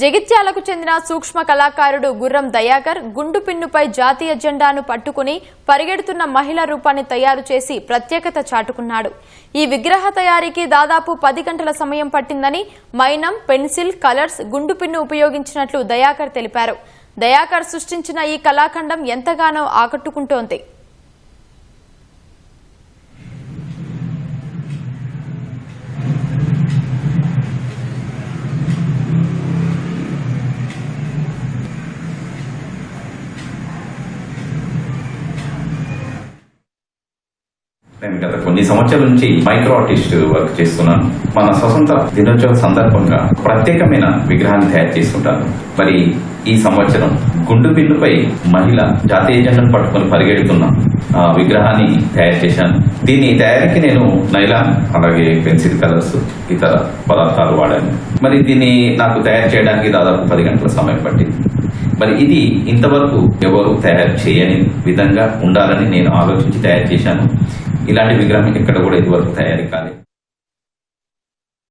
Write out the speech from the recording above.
జగిత్యాలకు చెందిన సూక్ష్మ కళాకారుడు గుర్రం దయాకర్ గుండు పిన్నుపై జాతీయ జెండాను పట్టుకుని పరిగెడుతున్న మహిళా రూపాన్ని తయారు చేసి ప్రత్యేకత చాటుకున్నాడు. ఈ విగ్రహ తయారీకి దాదాపు 10 గంటల సమయం పట్టిందని, మైనం, పెన్సిల్, కలర్స్, గుండు పిన్ను ఉపయోగించినట్లు దయాకర్ తెలిపారు. దయాకర్ సృష్టించిన ఈ కళాఖండం ఎంతగానో ఆకట్టుకుంటోంది. నేను గత కొన్ని సంవత్సరాల నుంచి మైక్రో ఆర్టిస్ట్ వర్క్ చేస్తున్నాను. మన స్వతంత్ర దినోత్సవం సందర్భంగా ప్రత్యేకమైన విగ్రహాన్ని తయారు చేసుకుంటాను. మరి ఈ సంవత్సరం గుండు పిన్నుపై మహిళ జాతీయ జెండాను పట్టుకుని పరిగెడుతున్న విగ్రహాన్ని తయారు చేశాను. దీని తయారీకి నేను నైలాన్, అలాగే పెన్సిల్, కలర్స్, ఇతర పదార్థాలు వాడాను. మరి దీన్ని నాకు తయారు చేయడానికి దాదాపు 10 గంటల సమయం పట్టింది. మరి ఇది ఇంతవరకు ఎవరు తయారు చేయని విధంగా ఉండాలని నేను ఆలోచించి తయారు చేశాను. ఇలాంటి విగ్రహం ఎక్కడ కూడా ఇదివరకు తయారీ కాలేదు.